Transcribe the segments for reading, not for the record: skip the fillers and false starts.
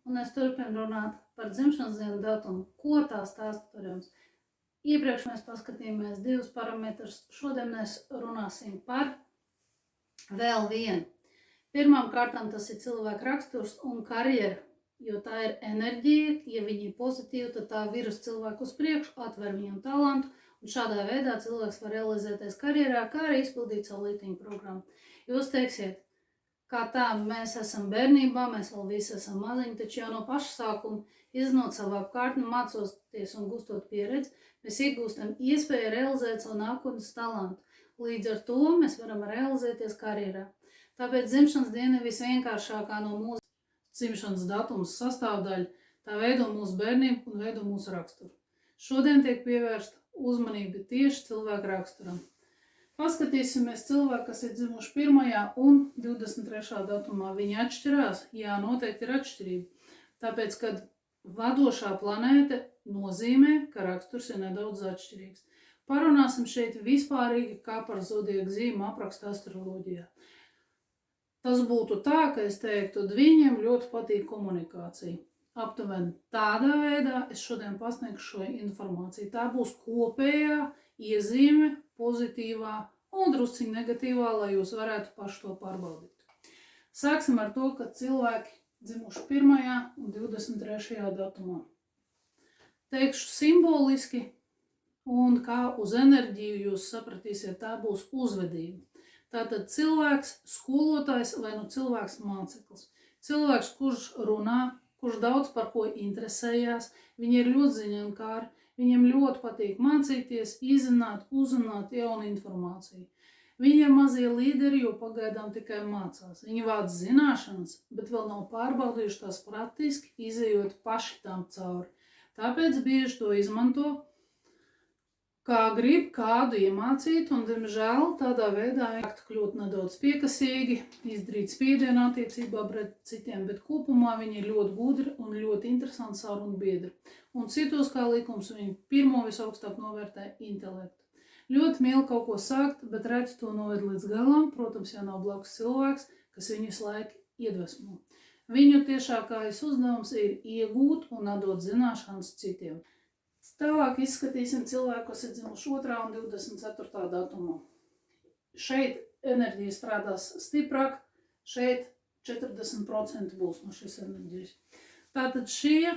un es turpinu runāt par dzimšanas dienu datumu. Ko tā stāsta par jums? Iepriekš mēs paskatījāmies 2 parametrus, šodien mēs runāsim par vēl vienu. Pirmām kārtām tas ir cilvēka raksturs un karjera, jo tā ir enerģija, ja viņi ir pozitīvi, tad tā virus cilvēku uz priekšu, atver viņam talantu, un šādā veidā cilvēks var realizēties karjerā, kā arī izpildīt savu lītiņu programmu. Jūs teiksiet, kā tā, mēs esam bērnībā, mēs vēl visi esam maziņi, taču jau no paša sākuma izzinot savu apkārtni, mācoties un gūstot pieredzi, mēs iegūstam iespēju realizēt savu nākotnes talantu. Līdz ar to mēs varam realizēties karjerā. Tāpēc dzimšanas diena ir visvienkāršākā no mūsu dzimšanas datums sastāvdaļa, tā veido mūsu bērnību un veido mūsu raksturu. Šodien tiek pievērsta uzmanība tieši cilvēka raksturam. Paskatīsimies cilvēku, kas ir dzimuši 1. un 23. datumā. Viņi atšķirās? Jā, noteikti ir atšķirība. Tāpēc, kad vadošā planēta nozīmē, ka raksturs ir nedaudz atšķirīgs. Parunāsim šeit vispārīgi, kā par zodiaka zīmu apraksta astroloģijā. Tas būtu tā, ka es teiktu, viņiem ļoti patīk komunikācija. Aptuveni tādā veidā es šodien pasniegšu šo informāciju. Tā būs kopējā iezīme, pozitīvā un drusciņ negatīvā, lai jūs varētu paši to pārbaudīt. Sāksim ar to, ka cilvēki dzimuši 1. un 23. datumā. Teikšu simboliski, un kā uz enerģiju jūs sapratīsiet, tā būs uzvedība. Tātad cilvēks, skolotājs vai nu cilvēks māceklis. Cilvēks, kurš runā, kurš daudz par ko interesējās, viņi ir ļoti ziņakāri, viņiem ļoti patīk mācīties, izzināt, uzzināt jaunu informāciju. Viņi ir mazie līderi, jo pagaidām tikai mācās. Viņi vāc zināšanas, bet vēl nav pārbaudījuši tās praktiski, izejot paši tam cauri. Tāpēc bieži to izmanto, kā grib kādu iemācīt, un, diemžēl, tādā veidā kļūt nedaudz piekasīgi, izdarīt spiedienu attiecībā pret citiem, bet kopumā viņi ir ļoti gudri un ļoti interesanti sarunu biedri. Un citos kā likums viņi pirmo visaugstāk novērtē intelektu. Ļoti mīl kaut ko sākt, bet redz to noved līdz galam, protams, ja nav blakus cilvēks, kas viņu visu laiku iedvesmo. Viņu tiešākais uzdevums ir iegūt un atdot zināšanas citiem. Tālāk izskatīsim cilvēku, kas ir dzimuši 2. un 24. datumā. Šeit enerģija strādās stiprāk, šeit 40% būs no šīs enerģijas. Tātad šie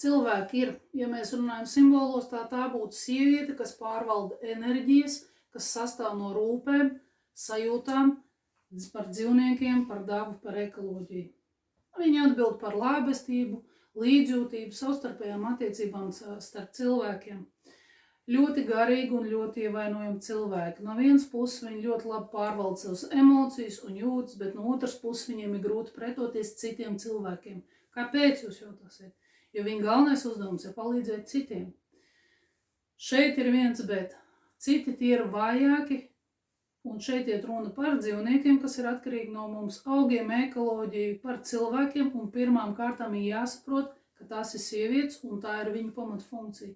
cilvēki ir, ja mēs runājam simbolos, tā būtu sieviete, kas pārvalda enerģijas, kas sastāv no rūpēm, sajūtām, par dzīvniekiem, par dabu, par ekoloģiju. Viņi atbild par labestību, līdzjūtību, savstarpējām attiecībām starp cilvēkiem. Ļoti garīgi un ļoti ievainojami cilvēki. No vienas puses viņi ļoti labi pārvalda savas emocijas un jūtas, bet no otras puses viņiem ir grūti pretoties citiem cilvēkiem. Kāpēc jūs jautājat? Jo viņa galvenais uzdevums ir palīdzēt citiem. Šeit ir viens bet. Citi tie ir vājāki, un šeit iet runa par dzīvniekiem, kas ir atkarīgi no mums, augiem, ekoloģiju, par cilvēkiem, un pirmām kārtām ir jāsaprot, ka tās ir sievietes, un tā ir viņu pamatfunkcija.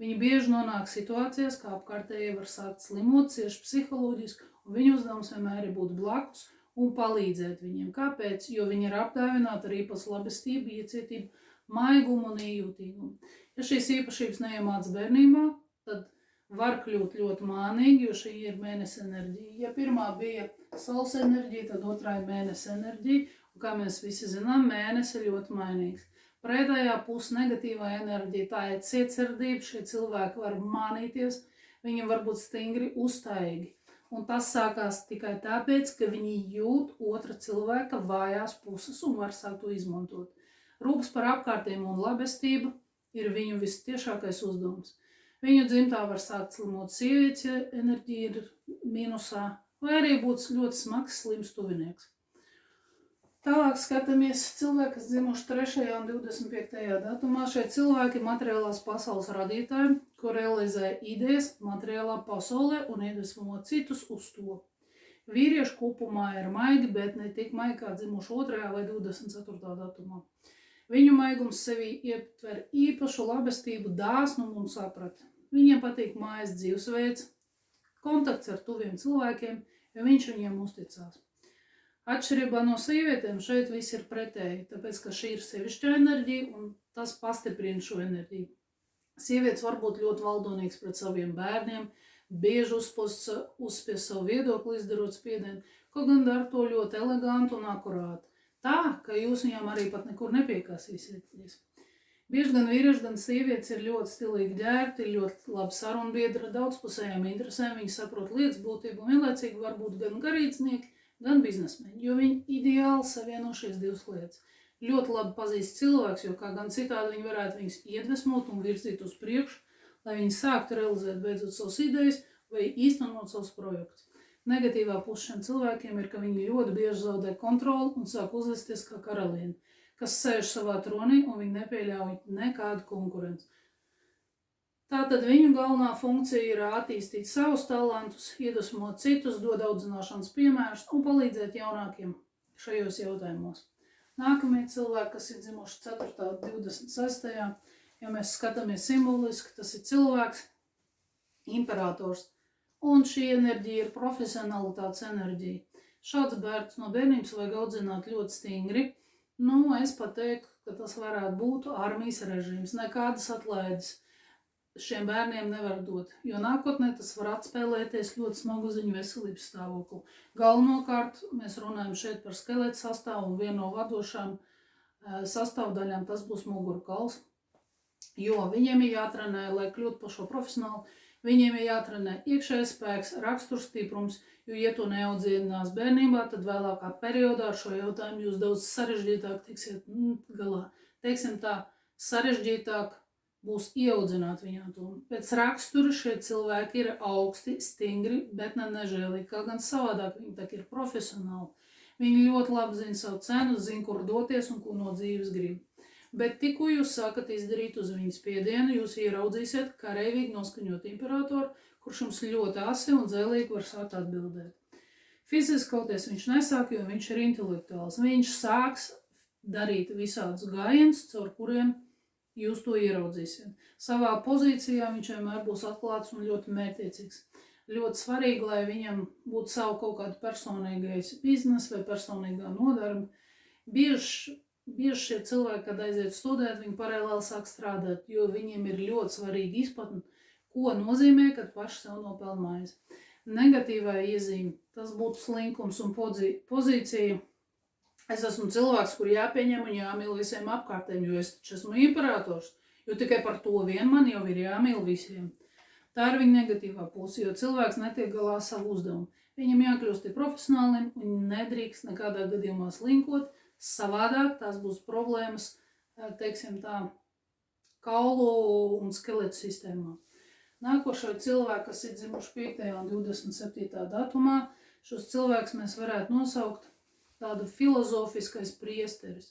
Viņi bieži nonāk situācijās, kā apkārtējie var sākt slimot, cieši psiholoģiski, un viņu uzdevums vienmēr ir būt blakus un palīdzēt viņiem. Kāpēc? Jo viņi ir apdāvināti ar īpašu labestību, iecietību, maigumu un iejūtīgumu. Ja šīs īpašības neiemāc bērnībā, tad var kļūt ļoti mānīgi, jo šī ir mēnesa enerģija. Ja pirmā bija saules enerģija, tad otrā ir mēnesa enerģija, un kā mēs visi zinām, mēnesi ir ļoti mainīgs. Pretējā puse negatīvā enerģija, tā ir cietsirdība, šie cilvēki var mānīties, viņi var būt stingri, uzstājīgi. Un tas sākās tikai tāpēc, ka viņi jūt otra cilvēka vājās puses un var sākt to izmantot. Rūpes par apkārtiem un labestību ir viņu vistiešākais uzdevums. Viņu dzimtā var sākt slimot sievietes, ja enerģija ir mīnusā, vai arī būt ļoti smags slims tuvinieks. Tālāk skatāmies cilvēki, kas dzimuši 3. un 25. datumā. Šie cilvēki ir materiālās pasaules radītāji, ko realizē idejas materiālā pasaulē un iedvesmo citus uz to. Vīrieši kopumā ir maigi, bet ne tik maigi kā dzimuši 2. vai 24. datumā. Viņu maigums sevī ietver īpašu labestību, dāsnumu un saprati. Viņiem patīk mājas dzīvesveids, kontakts ar tuviem cilvēkiem, jo viņš viņiem uzticās. Atšķirībā no sievietēm šeit viss ir pretēji, tāpēc, ka šī ir sevišķa enerģija un tas pastiprina šo enerģiju. Sievietes var būt ļoti valdonīgas pret saviem bērniem, bieži uzspies savu viedokli, izdarot spiedienu, kaut gan dara to ļoti eleganti un akurāti. Tā, ka jūs viņām arī pat nekur nepiekasīsieties. Bieži gan vīrieši, gan sievietes ir ļoti stilīgi ģērbti, ir ļoti labi sarunbiedri ar daudzpusējām interesēm, viņi saprot lietas būtību un vienlaicīgi var būt gan garīdznieki, gan biznesmeņi, jo viņi ideāli savieno šīs divas lietas. Ļoti labi pazīst cilvēks, jo kā gan citādi viņi varētu viņus iedvesmot un virzīt uz priekšu, lai viņi sāktu realizēt beidzot savas idejas vai īstenot savus projektus. Negatīvā puse šiem cilvēkiem ir, ka viņi ļoti bieži zaudē kontroli un sāk uzvesties kā karalieni, kas sēž savā tronī un viņi nepieļauj nekādu konkurenci. Tātad viņu galvenā funkcija ir attīstīt savus talantus, iedvesmot citus, dot audzināšanas piemērus un palīdzēt jaunākiem šajos jautājumos. Nākamie cilvēki, kas ir dzimuši 4. 26. Ja mēs skatāmies simboliski, tas ir cilvēks, imperators, un šī enerģija ir profesionalitātes enerģija. Šāds bērns no bērnības vajag audzināt ļoti stingri. Es pat teiktu, ka tas varētu būt armijas režīms, nekādas atlaides šiem bērniem nevar dot, jo nākotnē tas var atspēlēties ļoti smagu uz viņu veselības stāvokli. Galvenokārt mēs runājam šeit par skeleta sastāvu un vienu no vadošām sastāvdaļām tas būs mugurkauls, jo viņiem ir jātrenē, lai kļūtu par šo profesionālu, viņiem ir jātrenē iekšējais spēks, raksturs stiprums, jo, ja to neaudzinās bērnībā, tad vēlākā periodā ar šo jautājumu jūs daudz sarežģītāk tiksiet galā. Teiksim tā, sarežģītāk būs ieaudzināt viņā to. Pēc rakstura šie cilvēki ir augsti, stingri, bet ne nežēlīgi, kā gan savādāk viņi tak ir profesionāli. Viņi ļoti labi zina savu cenu, zina, kur doties un ko no dzīves grib. Bet tikko jūs sākat izdarīt uz viņu spiedienu, jūs ieraudzīsiet kareivīgi noskaņot imperatoru, kurš jums ļoti asi un dzēlīgi var sākt atbildēt. Fiziski kauties viņš nesāk, jo viņš ir intelektuāls. Viņš sāks darīt visādus gājienus, caur kuriem jūs to ieraudzīsiet. Savā pozīcijā viņš vienmēr būs atklāts un ļoti mērķtiecīgs. Ļoti svarīgi, lai viņam būtu savu kaut kādu personīgais biznes vai personīgā nodarbe. Bieži šie cilvēki, kad aiziet studēt, viņi paralēli sāk strādāt, jo viņiem ir ļoti svarīgi izpratni, ko nozīmē, kad paši sev nopelna maizi. Negatīvā iezīme, tas būtu slinkums un pozīcija. Es esmu cilvēks, kur jāpieņem un jāmīl visiem apkārtējiem, jo es taču esmu imperators, jo tikai par to vien man jau ir jāmīl visiem. Tā ir viņa negatīvā puse, jo cilvēks netiek galā savu uzdevumu. Viņam jākļūst profesionālim un nedrīkst nekādā gadījumā slinkot, savādāk tās būs problēmas, teiksim tā, kaulu un skeletu sistēmā. Nākošo cilvēku, kas ir dzimuši 5. un 27. datumā, šos cilvēkus mēs varētu nosaukt tādu filozofiskais priesteris.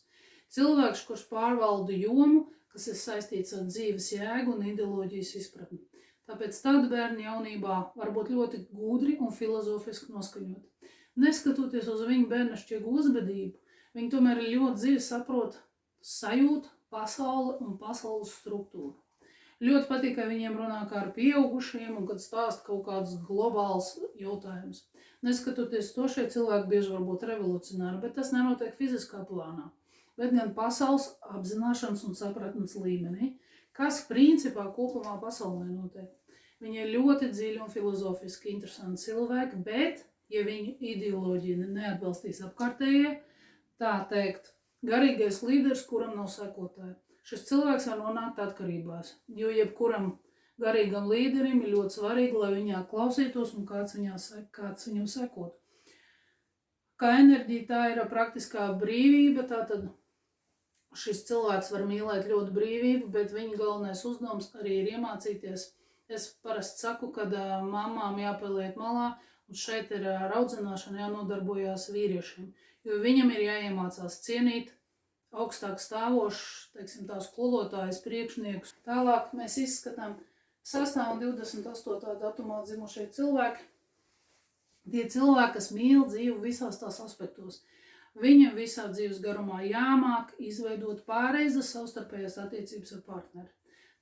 Cilvēks, kurš pārvalda jomu, kas ir saistīts ar dzīves jēgu un ideoloģijas izpratni. Tāpēc tādi bērni jaunībā var būt ļoti gudri un filozofiski noskaņoti. Neskatoties uz viņu bērnišķīgu uzvedību, viņi tomēr ļoti dziļi saprot sajūtu, pasauli un pasaules struktūru. Ļoti patīk, ka viņiem runā kā ar pieaugušiem un kad stāsta kaut kādus globālus jautājumus. Neskatoties to, šie cilvēki bieži var būt revolucionāri, bet tas nenotiek fiziskā plānā, bet gan pasaules apzināšanas un sapratnes līmenī, kas principā kopumā pasaulē notiek. Viņi ir ļoti dziļi un filozofiski interesanti cilvēki, bet, ja viņu ideoloģija neatbalstīs apkārtējie, tā teikt, garīgais līderis, kuram nav sekotāji. Šis cilvēks var nonākt atkarībās, jo jebkuram garīgam līderim ir ļoti svarīgi, lai viņā klausītos un kāds viņam sekotu. Kā enerģija tā ir praktiskā brīvība, tātad šis cilvēks var mīlēt ļoti brīvību, bet viņa galvenais uzdevums arī ir iemācīties. Es parasti saku, ka mamām jāpaliek malā, un šeit ir ar audzināšanu jānodarbojās vīriešiem, jo viņam ir jāiemācās cienīt augstāk stāvošs, teiksim tā, skolotājs, priekšniekus. Tālāk mēs izskatām 6. un 28. datumā dzimušie cilvēki. Tie cilvēki, kas mīl dzīvi visās tās aspektos. Viņam visā dzīves garumā jāmāk izveidot pareizas savstarpējās attiecības ar partneri.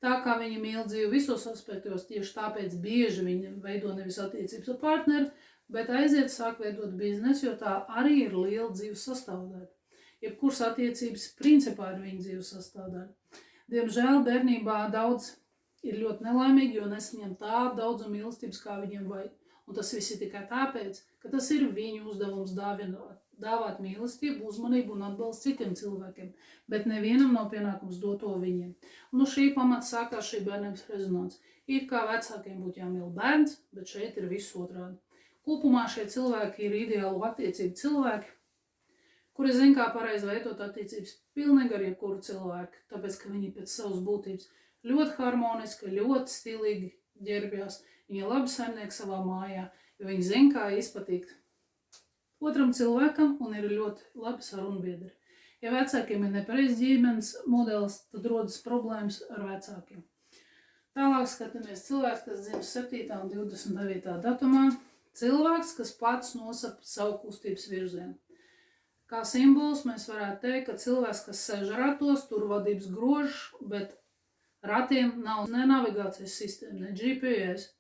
Tā kā viņi mīl dzīvi visos aspektos, tieši tāpēc bieži viņi veido nevis attiecības ar partneri, bet aiziet sāk veidot biznesu, jo tā arī ir liela dzīves sastāvdaļa. Jebkuras attiecības principā ir viņa dzīves sastāvdaļa. Diemžēl bērnībā daudz ir ļoti nelaimīgi, jo nesaņem tādu daudzumu mīlestības, kā viņiem vajag. Un tas viss ir tikai tāpēc, ka tas ir viņu uzdevums dāvāt mīlestību, uzmanību un atbalstu citiem cilvēkiem, bet nevienam nav pienākums dot to viņiem. Un no šī pamata sākās šī bērnības rezonance. It kā vecākiem būtu jāmīl bērns, bet šeit ir viss otrādi. Kopumā šie cilvēki ir ideālu attiecību cilvēki, kuri zina, kā pareizi veidot attiecības pilnīgi ar jebkuru cilvēku, tāpēc, ka viņi pēc savas būtības ļoti harmoniski, ļoti stilīgi ģērbjās. Viņi ir labi saimnieki savā mājā, jo viņi zina, kā izpatikt otram cilvēkam un ir ļoti labi sarunbiedri. Ja vecākiem ir nepareizs ģimenes modelis, tad rodas problēmas ar vecākiem. Tālāk skatāmies cilvēks, kas dzimis 7. un 29. datumā. Cilvēks, kas pats nosaka savu kustības virzienu. Kā simbols mēs varētu teikt, ka cilvēks, kas sēž ratos, tur vadības grožs, bet ratiem nav ne navigācijas sistēma, ne GPS,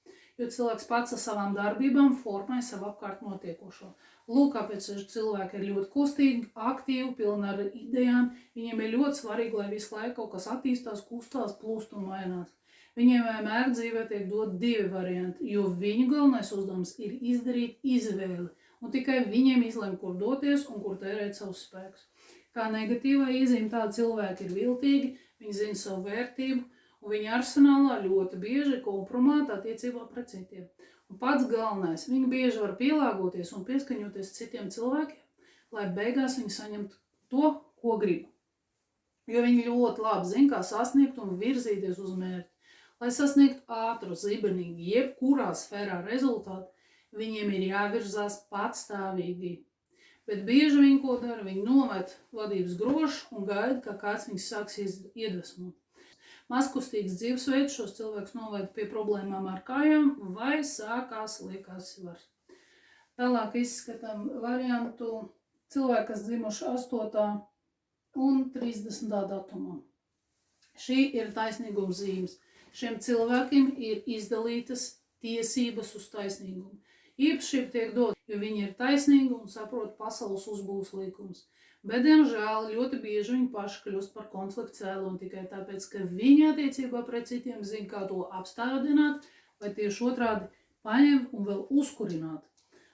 jo cilvēks pats ar savām darbībām formē savu apkārt notiekošo. Lūk, kāpēc cilvēki ir ļoti kustīgi, aktīvi, pilni ar idejām. Viņiem ir ļoti svarīgi, lai visu laiku kaut kas attīstās, kustās, plūst un mainās. Viņiem vienmēr dzīvē tiek dot divi varianti, jo viņu galvenais uzdevums ir izdarīt izvēli, un tikai viņiem izlem, kur doties un kur tērēt savus spēkus. Kā negatīvā iezīme tādi cilvēki ir viltīgi, viņi zina savu vērtību, un viņa arsenālā ļoti bieži ir kompromāti attiecībā pret citiem. Un pats galvenais, viņi bieži var pielāgoties un pieskaņoties citiem cilvēkiem, lai beigās viņi saņemtu to, ko grib. Jo viņi ļoti labi zina, kā sasniegt un virzīties uz mērķi. Lai sasniegtu ātru, zibenīgi, jebkurā sfērā rezultātu, viņiem ir jāvirzās patstāvīgi. Bet bieži viņi ko dara, viņi nomet vadības grošu un gaida, ka kāds viņus sāks iedvesmot. Mazkustīgs dzīvesveids šos cilvēkus noveda pie problēmām ar kājām vai sākās liekās svars. Tālāk izskatām variantu cilvēki, kas dzimuši 8. un 30. datumā. Šī ir taisnīguma zīmes. Šiem cilvēkiem ir izdalītas tiesības uz taisnīgumu. Īpašība tiek dot, jo viņi ir taisnīgi un saprot pasaules uzbūves likumus. Bet, diemžēl, ļoti bieži viņi paši kļūst par konfliktu cēloni tikai tāpēc, ka viņi attiecībā pret citiem zina, kā to apstādināt, vai tieši otrādi paņem un vēl uzkurināt.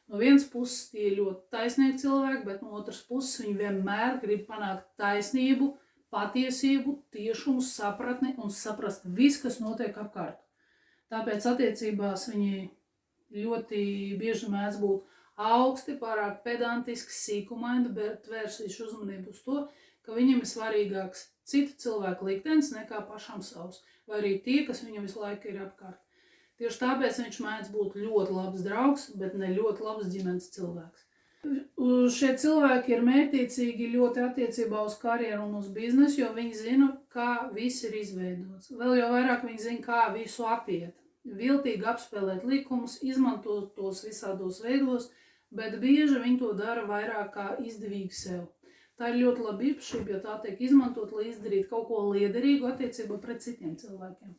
No vienas puses tie ir ļoti taisnīgi cilvēki, bet no otras puses viņi vienmēr grib panākt taisnību, patiesību, tiešumu, sapratni un saprast visu, kas notiek apkārt. Tāpēc attiecībās viņi ļoti bieži mēdz būt augsti, pārāk pedantiski, sīkumaini, bet vērsīšu uzmanību uz to, ka viņam ir svarīgāks citu cilvēku liktenis nekā pašam savs, vai arī tie, kas viņam visu laiku ir apkārt. Tieši tāpēc viņš mēdz būt ļoti labs draugs, bet ne ļoti labs ģimenes cilvēks. Šie cilvēki ir mērķtiecīgi ļoti attiecībā uz karjeru un uz biznesu, jo viņi zina, kā viss ir izveidots. Vēl jau vairāk viņi zina, kā visu apiet. Viltīgi apspēlēt likumus, izmantot tos visādos veidos, bet bieži viņi to dara vairāk kā izdevīgi sev. Tā ir ļoti laba īpašība, jo tā tiek izmantot, lai izdarītu kaut ko liederīgu attiecībā pret citiem cilvēkiem.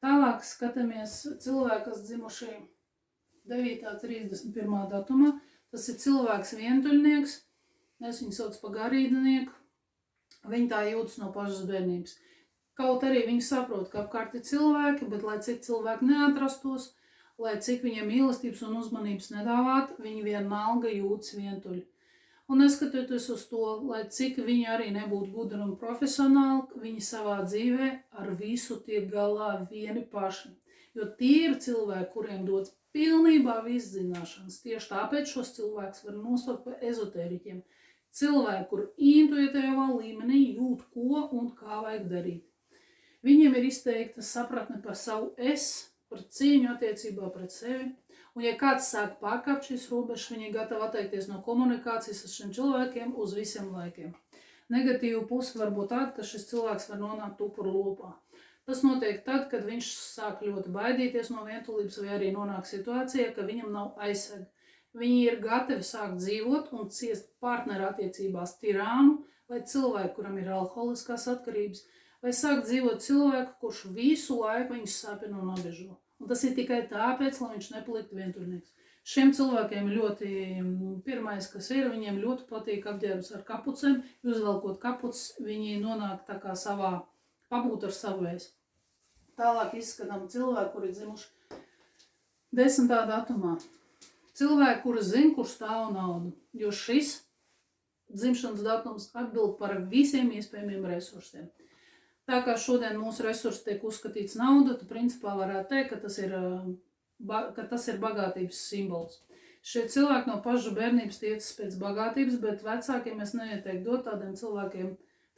Tālāk skatāmies cilvēki, kas dzimuši 9. 31. datumā. Tas ir cilvēks vientuļnieks, mēs viņu sauc par garīdznieku, viņi tā jūtas no pašas bērnības. Kaut arī viņi saprot, ka apkārt ir cilvēki, bet lai cik cilvēki neatrastos, lai cik viņiem mīlestības un uzmanības nedāvāt, viņi vienalga jūtas vientuļi. Un neskatoties uz to, lai cik viņi arī nebūtu gudri un profesionāli, viņi savā dzīvē ar visu tiek galā vieni paši. Jo tie ir cilvēki, kuriem dots pilnībā viss zināšanas. Tieši tāpēc šos cilvēkus var nosaukt par ezotēriķiem. Cilvēki, kur intuitīvā līmenī jūt, ko un kā vajag darīt. Viņiem ir izteikta sapratne par savu es, par cīņu attiecībā pret sevi. Un ja kāds sāk pārkāpt šīs robežas, viņi ir gatavi atteikties no komunikācijas ar šiem cilvēkiem uz visiem laikiem. Negatīva puse var būt tāda, ka šis cilvēks var nonākt upuru lopā. Tas notiek tad, kad viņš sāk ļoti baidīties no vientulības vai arī nonāk situācijā, ka viņam nav aizsarga. Viņi ir gatavi sākt dzīvot un ciest partneru attiecībās tirānu vai cilvēku, kuram ir alkoholiskās atkarības, vai sākt dzīvot cilvēku, kurš visu laiku viņus sāpina un apbežo. Un tas ir tikai tāpēc, lai viņš nepaliktu vientuļnieks. Šiem cilvēkiem ļoti, pirmais, kas ir, viņiem ļoti patīk apģērbs ar kapucēm. Uzvelkot kapucis, viņi nonāk tā kā savā, pabūt ar savēs. Tālāk izskatām cilvēku, kuri dzimuši 10. datumā. Cilvēki, kuri zina, kur stāv naudu, jo šis dzimšanas datums atbild par visiem iespējamiem resursiem. Tā kā šodien mūsu resursi tiek uzskatīts nauda, tad principā varētu teikt, ka tas ir bagātības simbols. Šie cilvēki no paša bērnības tiecas pēc bagātības, bet vecākiem es neieteiktu dot tādiem cilvēkiem,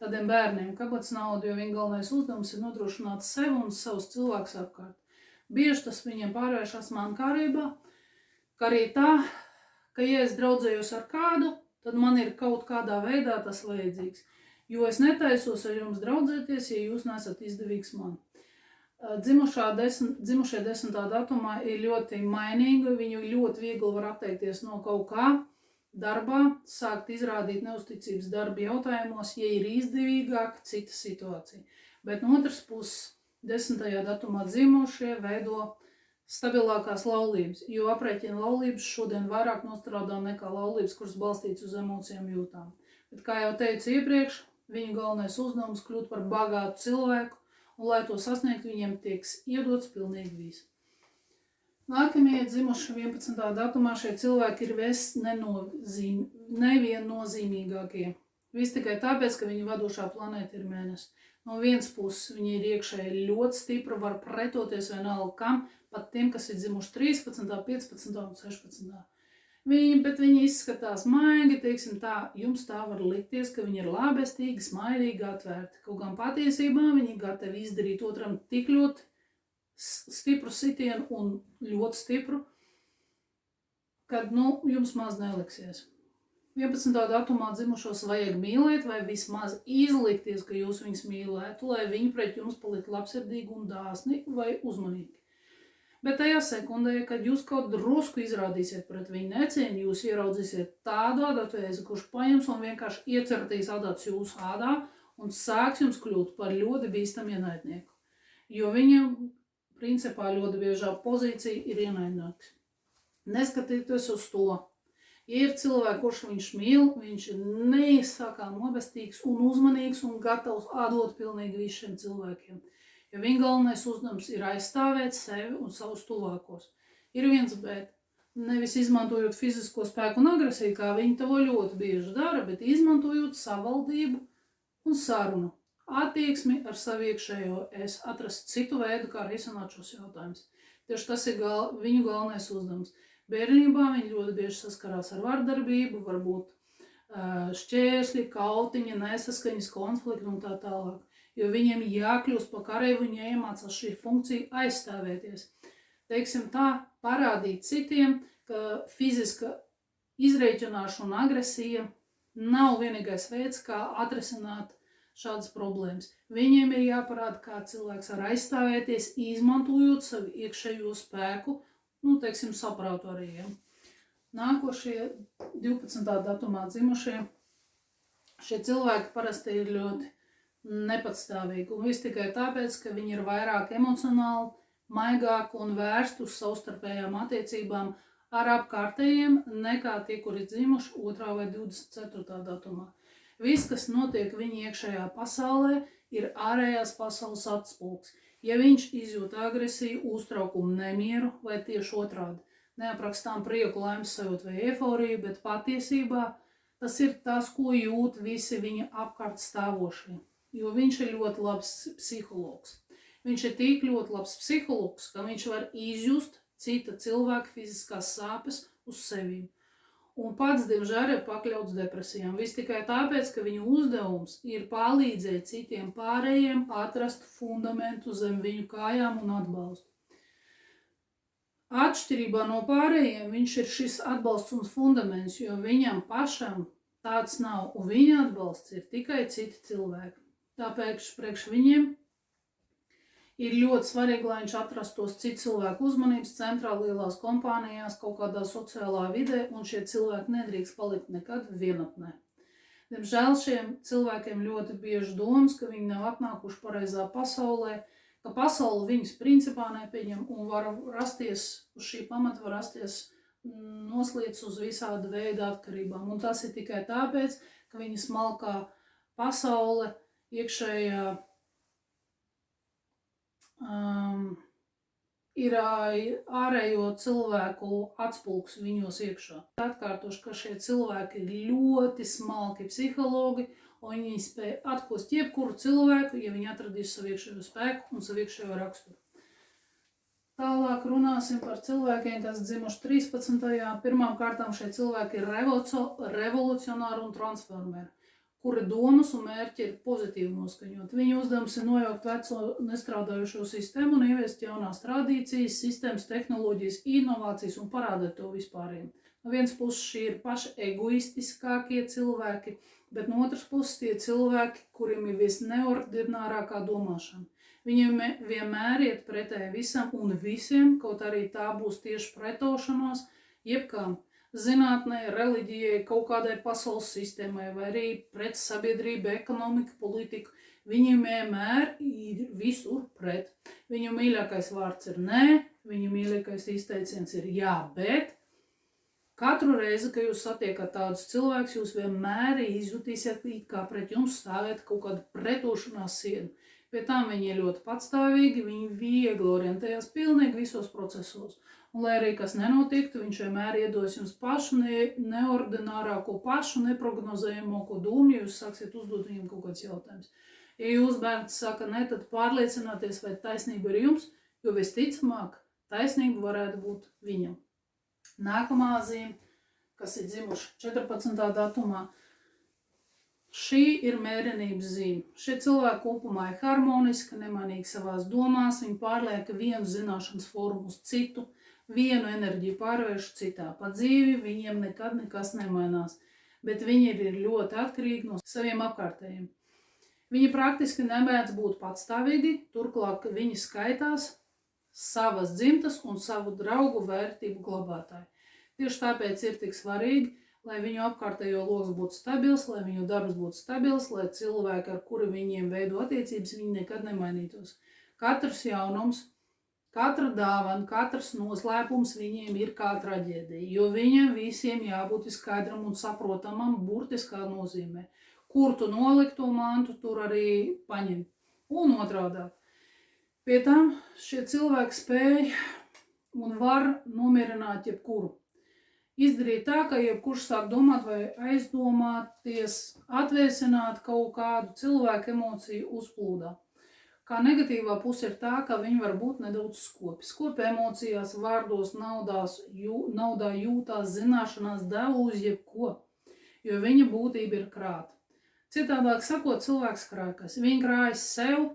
tādiem bērniem kabatas naudu, jo viņa galvenais uzdevums ir nodrošināt sevi un savus cilvēkus apkārt. Bieži tas viņiem pārvēršas mankārībā, ka arī tā, ka ja es draudzējos ar kādu, tad man ir kaut kādā veidā tas vajadzīgs. Jo es netaisos ar jums draudzēties, ja jūs nesat izdevīgs man. Dzimušie 10. datumā ir ļoti mainīgi, viņu ļoti viegli var atteikties no kaut kā darbā, sākt izrādīt neusticības darba jautājumos, ja ir izdevīgāk cita situācija. Bet no otras puses, 10. datumā dzimušie veido stabilākās laulības, jo aprēķina laulības šodien vairāk nostrādā nekā laulības, kuras balstīts uz emocijām jūtām. Bet, kā jau teicu iepriekš, viņu galvenais uzdevums kļūt par bagātu cilvēku, un, lai to sasniegt, viņiem tieks iedots pilnīgi viss. Nākamie dzimuši 11. datumā šie cilvēki ir neviennozīmīgākie. Viss tikai tāpēc, ka viņa vadošā planēta ir Mēnesis. No vienas puses viņi ir iekšēji ļoti stipri, var pretoties vienalga kam, pat tiem, kas ir dzimuši 13., 15. un 16. Bet viņi izskatās maigi, teiksim tā, jums tā var likties, ka viņi ir lābestīgi, smaidīgi, atvērti. Kaut gan patiesībā viņi gatavi izdarīt otram tik ļoti stipru sitienu un ļoti stipru, kad, jums maz neliksies. 11. datumā dzimušos vajag mīlēt vai vismaz izlikties, ka jūs viņus mīlētu, lai viņi pret jums paliek labsirdīgi un dāsni vai uzmanīgi. Bet tajā sekundē, kad jūs kaut drusku izrādīsiet pret viņu necieņu, jūs ieraudzīsiet tādu adatvēzi, kurš paņems un vienkārši iecertīs adats jūsu ādā un sāks jums kļūt par ļoti bīstam ienaidnieku. Jo viņam, principā, ļoti biežā pozīcija ir ienaidnieks. Neskatieties uz to. Ja ir cilvēki, kurš viņš mīl, viņš ir neizsākām labestīgs un uzmanīgs un gatavs atdot pilnīgi visiem cilvēkiem. Jo viņa galvenais uzdevums ir aizstāvēt sevi un savus tuvākos. Ir viens bet, nevis izmantojot fizisko spēku un agresiju, kā viņi to ļoti bieži dara, bet izmantojot savaldību un sarunu, attieksmi ar savu iekšējo es, atrast citu veidu, kā risināt šos jautājumus. Tieši tas ir viņu galvenais uzdevums. Bērnībā viņi ļoti bieži saskarās ar vardarbību, varbūt šķēršļi, kautiņi, nesaskaņas, konflikti un tā tālāk. Jo viņiem jākļūst pa kareivu un jāiemācās šī funkcija aizstāvēties. Teiksim tā, parādīt citiem, ka fiziska izreikināšana un agresija nav vienīgais veids, kā atrisināt šādas problēmas. Viņiem ir jāparāda, kā cilvēks var aizstāvēties, izmantojot savu iekšējo spēku, teiksim, saprātu arī. Nākošie 12. datumā dzimušie, šie cilvēki parasti ir ļoti nepatstāvīgi. Un viss tikai tāpēc, ka viņi ir vairāk emocionāli, maigāki un vērsti uz savstarpējām attiecībām ar apkārtējiem nekā tie, kuri dzimuši 2. vai 24. datumā. Viss, kas notiek viņa iekšējā pasaulē, ir ārējās pasaules atspulgs. Ja viņš izjūt agresiju, uztraukumu, nemieru vai tieši otrādi, neaprakstām prieku, laimes sajūtu vai eforiju, bet patiesībā tas ir tas, ko jūt visi viņa apkārt stāvošie. Jo viņš ir ļoti labs psihologs. Viņš ir tik ļoti labs psihologs, ka viņš var izjust cita cilvēka fiziskās sāpes uz sevi. Un pats, diemžēl, ir pakļauts depresijām. Viss tikai tāpēc, ka viņu uzdevums ir palīdzēt citiem pārējiem atrast fundamentu zem viņu kājām un atbalstu. Atšķirībā no pārējiem viņš ir šis atbalsts un fundaments, jo viņam pašam tāds nav, un viņa atbalsts ir tikai citi cilvēki. Tāpēc priekš viņiem ir ļoti svarīgi, lai viņš atrastos citu cilvēku uzmanības centrā, lielās kompānijās, kaut kādā sociālā vidē, un šie cilvēki nedrīkst palikt nekad vienatnē. Diemžēl šiem cilvēkiem ļoti bieži domas, ka viņi nav atnākuši pareizā pasaulē, ka pasaule viņus principā nepieņem, un var rasties, uz šī pamata var rasties noslīdus uz visādu veidu atkarībām. Un tas ir tikai tāpēc, ka viņa smalkā pasaule, iekšējā ir ārējo cilvēku atspulgs viņos iekšā. Atkārtošu, ka šie cilvēki ir ļoti smalki psihologi, un viņi spēja atkost jebkuru cilvēku, ja viņi atradīs savu iekšējo spēku un savu iekšējo raksturu. Tālāk runāsim par cilvēkiem, kas dzimuši 13. Pirmām kārtām šie cilvēki ir revolucionāri un transformēri, kuri domas un mērķi ir pozitīvi noskaņot. Viņu uzdevums ir nojaukt veco nestrādājušo sistēmu un ieviest jaunās tradīcijas, sistēmas, tehnoloģijas, inovācijas un parādīt to vispāriem. No vienas puses šie ir paši egoistiskākie cilvēki, bet no otras puses tie cilvēki, kuriem ir visneordinārākā domāšana. Viņiem vienmēr iet pretēji visam un visiem, kaut arī tā būs tieši pretošanās, jebkām zinātnē, reliģijai, kaut kādai pasaules sistēmai, vai arī pret sabiedrību, ekonomiku, politiku. Viņiem vienmēr ir visur pret. Viņu mīļākais vārds ir nē, viņu mīļākais izteiciens ir jā, bet katru reizi, kad jūs satiekat tādus cilvēkus, jūs vienmēr izjutīsiet, kā pret jums stāvēt kaut kāda pretošanās siena. Pie tām viņi ir ļoti patstāvīgi, viņi viegli orientējās pilnīgi visos procesos. Un, lai arī kas nenotiktu, viņš vienmēr iedos jums pašu neordinārāko, pašu neprognozējamāko domu, ja jūs sāksiet uzdot viņam kaut kāds jautājums. Ja jūs bērns saka ne, tad pārliecināties, vai taisnība ir jums, jo visticamāk taisnība varētu būt viņam. Nākamā zīme, kas ir dzimuši 14. datumā, šī ir mērenības zīme. Šie cilvēki kopumā ir harmoniski, nemainīgi savās domās, viņi pārlieka vienu zināšanas formu uz citu, vienu enerģiju pārvērš citā. Pa dzīvi viņiem nekad nekas nemainās, bet viņi ir ļoti atkarīgi no saviem apkārtējiem. Viņi praktiski nemēdz būt patstāvīgi, turklāt viņi skaitās savas dzimtas un savu draugu vērtību glabātāji. Tieši tāpēc ir tik svarīgi, lai viņu apkārtējo loks būtu stabils, lai viņu darbs būtu stabils, lai cilvēki, ar kuri viņiem veido attiecības, viņi nekad nemainītos. Katrs jaunums, katra dāvana, katrs noslēpums viņiem ir kā traģēdija, jo viņiem visiem jābūt skaidram un saprotamam burtiskā nozīmē. Kur tu nolikt to mantu, tur arī paņem. Un otrādāk. Pie tam šie cilvēki spēj un var nomierināt jebkuru. Izdarīt tā, ka jebkurš sāk domāt vai aizdomāties, atvēsināt kaut kādu cilvēku emociju uzplūdā. Kā negatīvā puse ir tā, ka viņi var būt nedaudz skopi. Skopi emocijās, vārdos, naudā jūtās, zināšanās deva uz jebko, jo viņa būtība ir krāta. Citādāk sakot, cilvēks krākas. Viņi krājas sev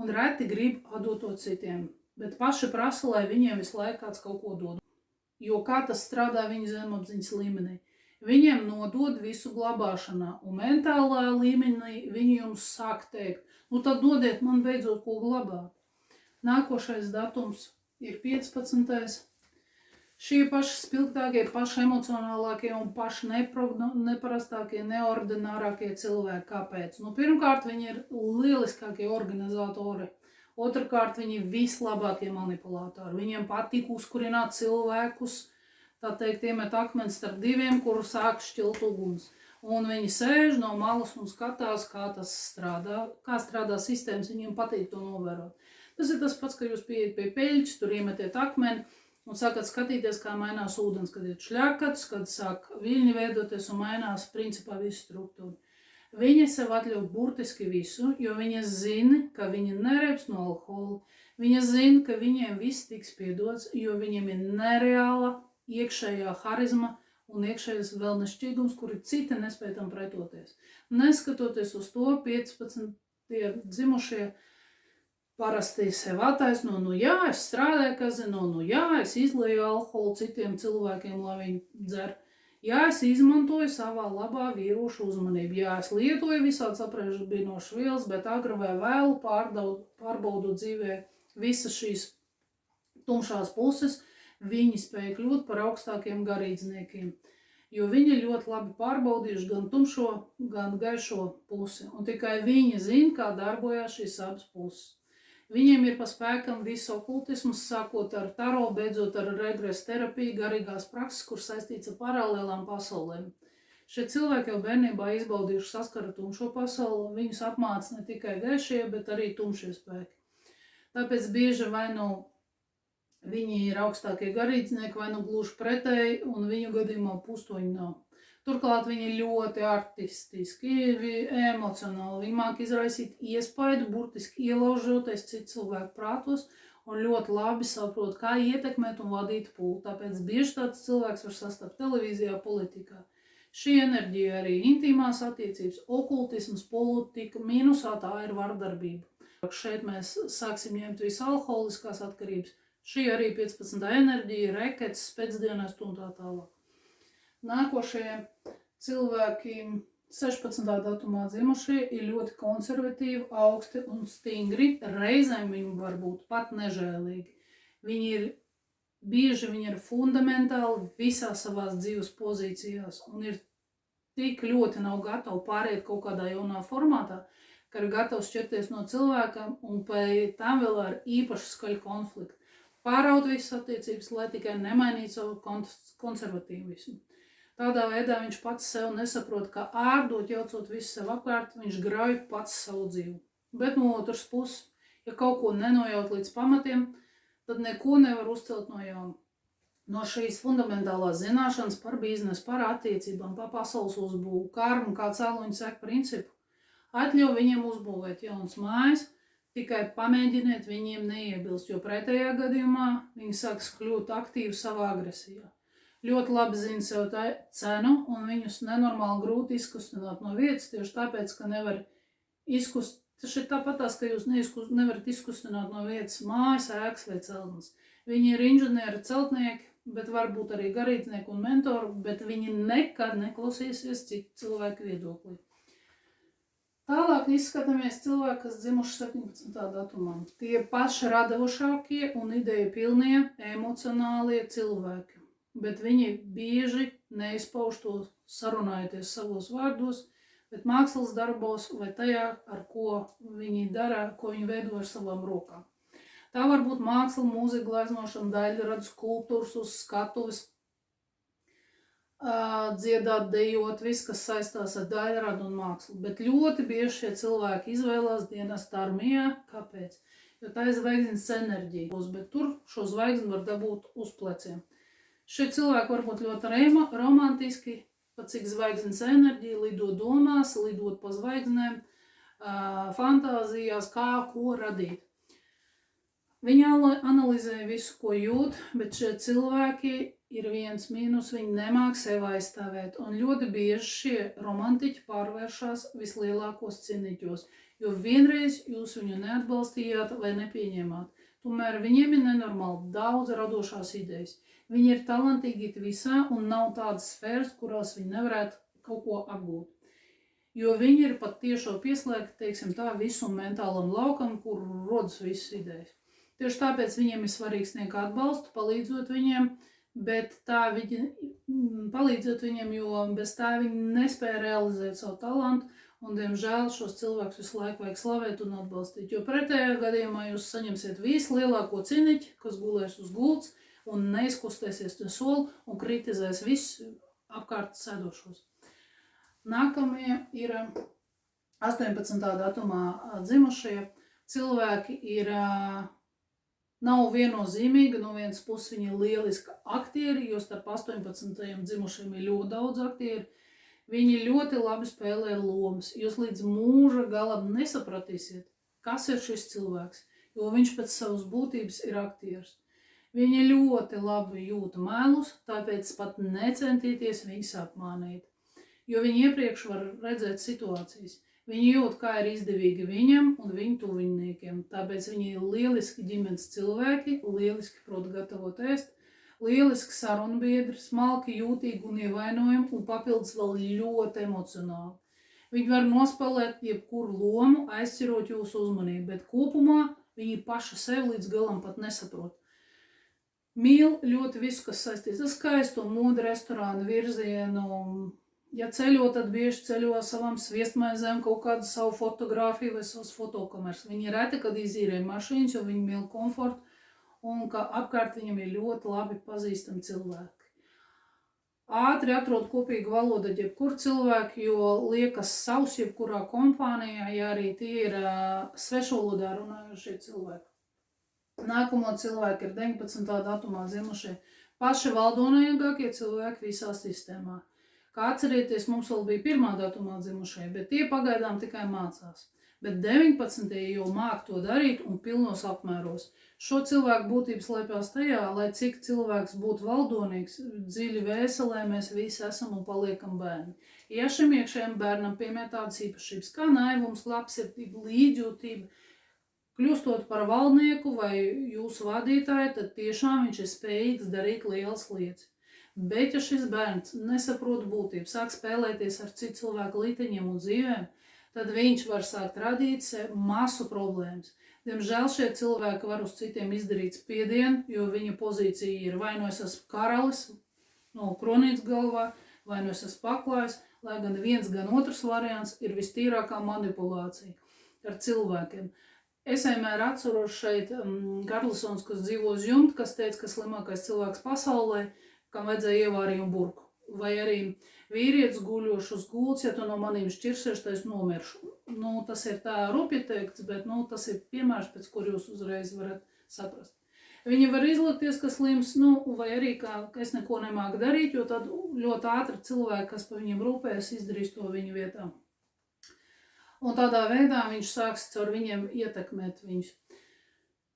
un reti grib atdot to citiem, bet paši prasa, lai viņiem visu laiku kāds kaut ko dod. Jo kā tas strādā viņu zemapziņas līmenī. Viņiem nodod visu glabāšanā, un mentālā līmenī viņi jums sāk teikt, nu tad dodiet man beidzot ko glabāt. Nākošais datums ir 15. Šie paši spilgtākie, paši emocionālākie un paši neparastākie, neordinārākie cilvēki. Kāpēc? Nu, pirmkārt, viņi ir lieliskākie organizatori. Otrakārt, viņi ir vislabākie manipulātori. Viņiem patīk uzkurināt cilvēkus, tā teikt, iemet akmeni starp diviem, kuru sāk šķilt uguns. Un viņi sēž no malas un skatās, kā tas strādā, kā strādā sistēmas, viņiem patīk to novērot. Tas ir tas pats, ka jūs pieiet pie peļķis, tur iemetiet akmeni un sākat skatīties, kā mainās ūdens, kad ir šļakats, kad sāk viļņi veidoties un mainās principā visu struktūru. Viņa sev atļauj burtiski visu, jo viņa zina, ka viņa nereps no alkohola. Viņa zina, ka viņiem viss tiks piedots, jo viņiem ir nereāla iekšējā harizma un iekšējais vēlnešķīgums, kuri citi nespēj tam pretoties. Neskatoties uz to, 15 dzimušie parasti sev attaisno, nu jā, es strādāju kazino, nu jā, es izlieju alkoholu citiem cilvēkiem, lai viņi dzer. Jā, es izmantoju savā labā vīrošu uzmanību. Jā, es lietoju visāds aprežbinošas vielas, bet agri vai vēlu pārbaudu dzīvē visas šīs tumšās puses, viņi spēja kļūt par augstākiem garīdzniekiem. Jo viņi ļoti labi pārbaudījuši gan tumšo, gan gaišo pusi. Un tikai viņi zina, kā darbojās šīs abas puses. Viņiem ir pa spēkam visu okultismus, sākot ar taro, beidzot ar regresu terapiju, garīgās prakses, kur saistīts ar paralēlām pasaulēm. Šie cilvēki jau bērnībā izbaudījuši saskaru tumšo pasauli, un viņus apmāca ne tikai gaišie, bet arī tumšie spēki. Tāpēc bieži vai nu viņi ir augstākie garīdznieki, vai nu gluži pretēji, un viņu gadījumā pustoņi nav. Turklāt viņi ir ļoti artistiski, emocionāli. Viņi māk izraisīt iespaidu, burtiski ielaužoties citu cilvēku prātos un ļoti labi saprot, kā ietekmēt un vadīt pulku. Tāpēc bieži tāds cilvēks var sastapt televīzijā, politikā. Šī enerģija arī intīmās attiecības, okultisms, politika, mīnusā tā ir vardarbība. Šeit mēs sāksim ņemt visu alkoholiskās atkarības. Šī arī 15. enerģija, rekets, pēcdienas un tā tālāk. Nākošie cilvēki 16. datumā dzimušie ir ļoti konservatīvi, augsti un stingri. Reizēm viņi var būt pat nežēlīgi. Bieži viņi ir fundamentāli visās savās dzīves pozīcijās un ir tik ļoti nav gatavi pāriet kaut kādā jaunā formātā, ka ir gatavs šķirties no cilvēkam un pēc tam vēl ar īpaši skaļu konfliktu. Pāraut visas attiecības, lai tikai nemainītu savu konservatīvismu. Tādā veidā viņš pats sev nesaprot, ka ārdot, jaucot visu sev apkārt, viņš grauj pats savu dzīvi. Bet no otras puses, ja kaut ko nenojaut līdz pamatiem, tad neko nevar uzcelt no jauna. No šīs fundamentālās zināšanas par biznesu, par attiecībām, par pasaules uzbūvu, karmu, kā cēloņu seku principu, atļauj viņiem uzbūvēt jaunas mājas, tikai pamēģiniet viņiem neiebilst, jo pretējā gadījumā viņi sāks kļūt aktīvi savā agresijā. Ļoti labi zina sev cenu un viņus nenormāli grūti izkustināt no vietas, tieši tāpēc, ka nevar izkustināt. Tas ir tāpatās, ka jūs nevarat izkustināt no vietas mājas, ēkas vai celtnes. Viņi ir inženieri, celtnieki, bet varbūt arī garīdznieki un mentori, bet viņi nekad neklausīsies citu cilvēku viedoklī. Tālāk izskatāmies cilvēki, kas dzimuši 17. datumā. Tie paši radošākie un ideju pilnie, emocionālie cilvēki. Bet viņi bieži neizpauž to sarunājoties savos vārdos, bet mākslas darbos vai tajā, ar ko viņi dara, ko viņi veido ar savām rokām. Tā var būt māksla, mūzika, gleznošana, daļrada, skulptūras uz skatuves, dziedāt, dejot, viss, kas saistās ar daļradu un mākslu. Bet ļoti bieži šie cilvēki izvēlās dienest armijā. Kāpēc? Jo tā ir zvaigznes enerģija, bet tur šo zvaigzni var dabūt uz pleciem. Šie cilvēki var būt ļoti romantiski, pat cik zvaigznes enerģija, lidot domās, lidot pa zvaigznēm, fantāzijās, kā ko radīt. Viņi analizē visu, ko jūt, bet šie cilvēki ir viens mīnus, viņi nemāk sev aizstāvēt. Un ļoti bieži šie romantiķi pārvēršās vislielākos ciniķos, jo vienreiz jūs viņu neatbalstījāt vai nepieņēmāt. Tomēr viņiem ir nenormāli daudz radošās idejas. Viņi ir talantīgi visā un nav tādas sfēras, kurās viņi nevarētu kaut ko apgūt. Jo viņi ir pat tiešo pieslēgti, teiksim tā, visum mentālam laukam, kur rodas visas idejas. Tieši tāpēc viņiem ir svarīgs sniegt atbalstu, palīdzot viņiem, bet tā palīdzot viņiem, jo bez tā viņi nespēja realizēt savu talantu, un, diemžēl, šos cilvēkus visu laiku vajag slavēt un atbalstīt, jo pretējā gadījumā jūs saņemsiet vislielāko ciniķi, kas gulēs uz gultas, un neizkustēsies to soli un kritizēs visus apkārt sēdošos. Nākamie ir 18. datumā dzimušie cilvēki nav viennozīmīgi, no vienas puses viņi ir lieliski aktieri, jo starp 18. dzimušiem ir ļoti daudz aktieri. Viņi ļoti labi spēlē lomas. Jūs līdz mūža galam nesapratīsiet, kas ir šis cilvēks, jo viņš pēc savas būtības ir aktieris. Viņi ļoti labi jūt melus, tāpēc pat necentieties viņus apmānīt, jo viņi iepriekš var redzēt situācijas. Viņi jūt, kā ir izdevīgi viņam un viņu tuviniekiem, tāpēc viņi ir lieliski ģimenes cilvēki, lieliski prot gatavot ēst, lieliski sarunbiedri, smalki, jūtīgi un ievainojumi un papildus vēl ļoti emocionāli. Viņi var nospēlēt jebkuru lomu, aizsirot jūsu uzmanību, bet kopumā viņi paši sev līdz galam pat nesaprot. Mīl ļoti visu, kas saistīts ar skaisto, modu, restorānu, virzienu, Ja ceļo, tad bieži ceļo savam sviestmaizēm kaut kādu savu fotografiju vai savus fotokameras. Viņi reti, kad izīrē mašīnas, jo viņi mīl komfortu un ka apkārt viņam ir ļoti labi pazīstami cilvēki. Ātri atrod kopīgu valodu ar jebkuru cilvēku, jo liekas savs jebkurā kompānijā, ja arī tie ir svešvalodā runājošie cilvēki. Nākamo cilvēku ir 19. datumā dzimušie paši valdonīgākie cilvēki visā sistēmā. Kā atcerieties, mums vēl bija 1. datumā dzimušie, bet tie pagaidām tikai mācās. Bet 19. jau māk to darīt un pilnos apmēros. Šo cilvēku būtība slēpjas tajā, lai cik cilvēks būtu valdonīgs, dziļi vēselē mēs visi esam un paliekam bērni. Ja šim iekšējam bērnam piemēr tādas īpašības kā naivums, labsirdība, līdzjūtība, kļūstot par valdnieku vai jūsu vadītāju, tad tiešām viņš ir spējīgs darīt lielas lietas. Bet ja šis bērns nesaprot būtību, sāk spēlēties ar citu cilvēku liteņiem un dzīvēm, tad viņš var sākt radīt sev masu problēmas. Diemžēl šie cilvēki var uz citiem izdarīt spiedienu, jo viņa pozīcija ir vai nu es esmu karalis, no kronītes galvā, vai nu es esmu paklājs, lai gan viens, gan otrs variants ir vistīrākā manipulācija ar cilvēkiem. Es vienmēr atceros šeit Karlsons, kas dzīvo uz jumta, kas teica, ka slimākais cilvēks pasaulē, kam vajadzēja ievārījumu burku. Vai arī vīrietis guļošs uz gultas, ja tu no manīm šķirsies, tad es nomiršu. Tas ir tā rupji teikts, bet tas ir piemērs, pēc kur jūs uzreiz varat saprast. Viņi var izlikties, ka slims, vai arī ka es neko nemāku darīt, jo tad ļoti ātri cilvēki, kas par viņiem rūpējas, izdarīs to viņu vietā. Un tādā veidā viņš sāks caur viņiem ietekmēt viņus.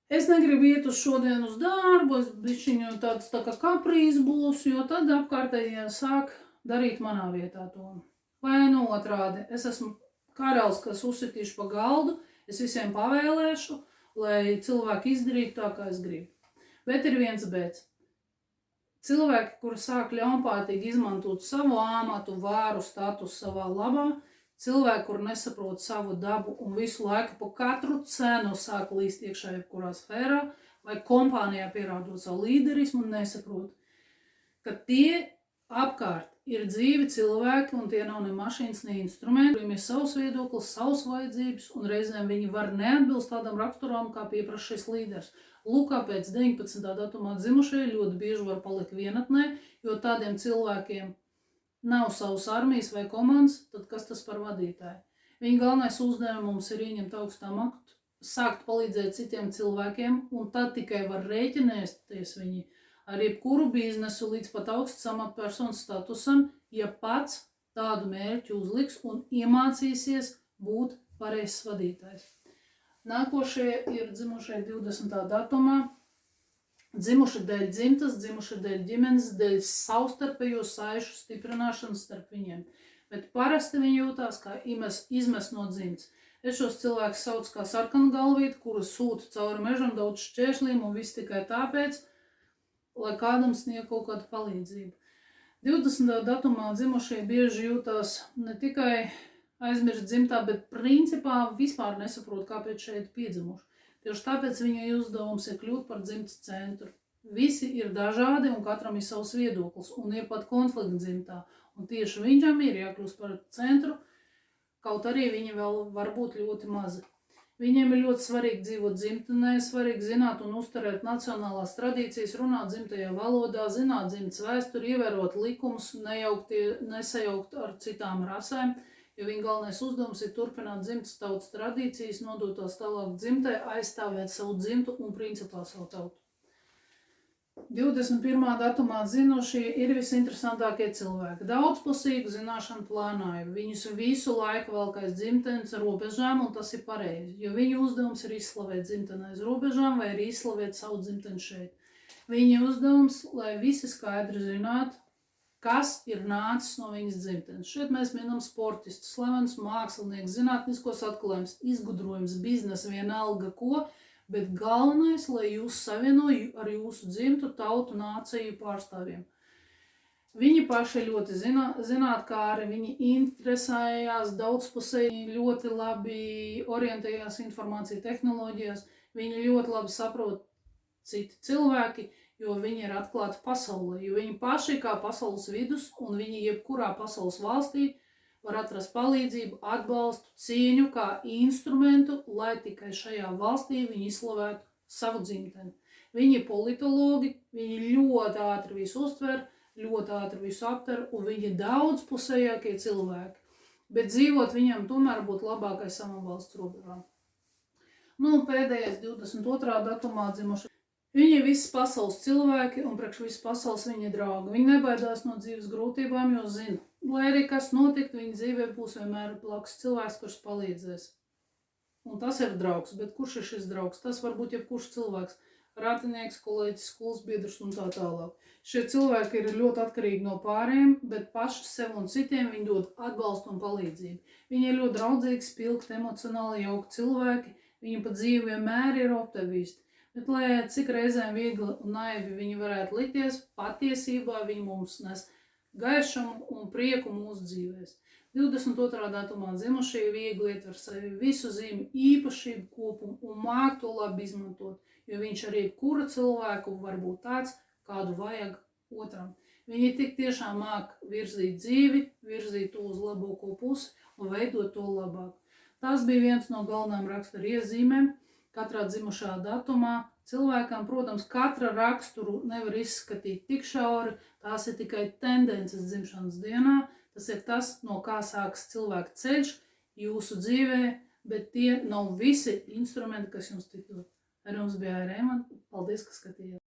Es negribu iet uz šodien uz darbu, es bišķiņu tāds tā kā kaprīz būs, jo tad apkārtējie sāk darīt manā vietā to. Vai otrādi, es esmu karalis, kas uzsitīšu pa galdu, es visiem pavēlēšu, lai cilvēki izdarītu tā, kā es gribu. Bet ir viens bet. Cilvēki, kuri sāk ļaunprātīgi izmantot savu āmatu, vāru, status savā labā, cilvēki, kur nesaprot savu dabu un visu laiku pa katru cenu sāk līst iekšā jebkurā sfērā vai kompānijā pierādot savu līderismu un nesaprot, ka tie apkārt ir dzīvi cilvēki un tie nav ne mašīnas, ne instrumenti, kuriem ir savs viedoklis, savas vajadzības un reizēm viņi var neatbilst tādam raksturam, kā pieprasa šis līderis. Lūk, kāpēc 19. datumā dzimušie ļoti bieži var palikt vienatnē, jo tādiem cilvēkiem nav savas armijas vai komandas, tad kas tas par vadītāju? Viņa galvenais uzdevums ir ieņemt augstā maktu, sākt palīdzēt citiem cilvēkiem, un tad tikai var rēķināties viņi ar jebkuru biznesu līdz pat augstu amatpersonas statusam, ja pats tādu mērķu uzliks un iemācīsies būt pareizs vadītājs. Nākošie ir dzimušie 20. datumā. Dzimuši dēļ dzimtas, dzimuši dēļ ģimenes, dēļ savstarpējo saišu stiprināšanas starp viņiem. Bet parasti viņi jūtās kā izmest no dzimtas. Es šos cilvēkus saucu kā sarkanu galvīti, kuru sūta cauri mežam daudz šķēršļiem un viss tikai tāpēc, lai kādam sniegtu kaut kādu palīdzību. 20. datumā dzimušie bieži jūtās ne tikai aizmirst dzimtā, bet principā vispār nesaprot, kāpēc šeit piedzimuši. Tieši tāpēc viņai uzdevums ir kļūt par dzimtas centru. Visi ir dažādi un katram ir savs viedoklis un ir pat konflikti dzimtā. Un tieši viņam ir jākļūst par centru, kaut arī viņi vēl var būt ļoti mazi. Viņiem ir ļoti svarīgi dzīvot dzimtenē, svarīgi zināt un uzturēt nacionālās tradīcijas, runāt dzimtajā valodā, zināt dzimtas vēsturi, ievērot likumus, nesajaukt ar citām rasēm. Jo viņa galvenais uzdevums ir turpināt dzimtas tautas tradīcijas, nodot tās tālāk dzimtai, aizstāvēt savu dzimtu un principā savu tautu. 21. datumā dzinušie ir visinteresantākie cilvēki. Daudzpusīgu zināšanu plānāju. Viņus visu laiku velk aiz dzimtenes robežām, un tas ir pareizi, jo viņu uzdevums ir izslavēt dzimteni aiz robežām vai arī izslavēt savu dzimteni šeit. Viņa uzdevums, lai visi skaidri zinātu, kas ir nācis no viņas dzimtenes. Šeit mēs minam sportistus, slavenus mākslinieks, zinātniskos atklājumus, izgudrojums, biznesu, vienalga ko, bet galvenais, lai jūs savieno ar jūsu dzimtu, tautu, nāciju pārstāvjiem. Viņi paši ļoti zinātkāri, viņi interesējās daudzpusēji, ļoti labi orientējās informācija tehnoloģijās, viņi ļoti labi saprot citi cilvēki, jo viņi ir atklāti pasaulē, jo viņi paši kā pasaules vidus, un viņi jebkurā pasaules valstī var atrast palīdzību, atbalstu, cieņu kā instrumentu, lai tikai šajā valstī viņi izslavētu savu dzimteni. Viņi ir politologi, viņi ļoti ātri visu uztver, ļoti ātri visu aptver, un viņi ir daudzpusējākie cilvēki. Bet dzīvot viņam tomēr būtu labākai savam valsts robežām. Nu, pēdējais 22. datumā dzimuši. Viņi ir visas pasaules cilvēki, un priekš visas pasaules viņi ir draugi. Viņi nebaidās no dzīves grūtībām, jo zina, lai arī kas notiktu, viņa dzīvē būs vienmēr blakus cilvēks, kurš palīdzēs. Un tas ir draugs, bet kurš ir šis draugs? Tas var būt jebkurš cilvēks, ratinieks, kolēģis, skolas biedrs un tā tālāk. Šie cilvēki ir ļoti atkarīgi no pārējiem, bet paši sev un citiem viņi dod atbalstu un palīdzību. Viņi ir ļoti draudzīgi, spilgti, emocionāli jauki cilvēki, viņi pa dzīvi vienmēr ir optimisti. Bet, lai cik reizēm viegli un naivi viņi varētu likties, patiesībā viņi mums nes gaišumu un prieku mūsu dzīvēs. 22. datumā dzimušie viegli ietver sevi visu zīmju īpašību kopumu un māk to labi izmantot, jo viņš arī kura cilvēku var būt tāds, kādu vajag otram. Viņi tik tiešām māk virzīt dzīvi, virzīt to uz labāko pusi un veidot to labāk. Tas bija viens no galvenām rakstura iezīmēm katrā dzimušā datumā. Cilvēkam, protams, katra raksturu nevar izskatīt tik šauri, tās ir tikai tendences dzimšanas dienā, tas ir tas, no kā sāks cilvēka ceļš jūsu dzīvē, bet tie nav visi instrumenti, kas jums tik dod. Ar jums bija Airēma, paldies, ka skatījāt.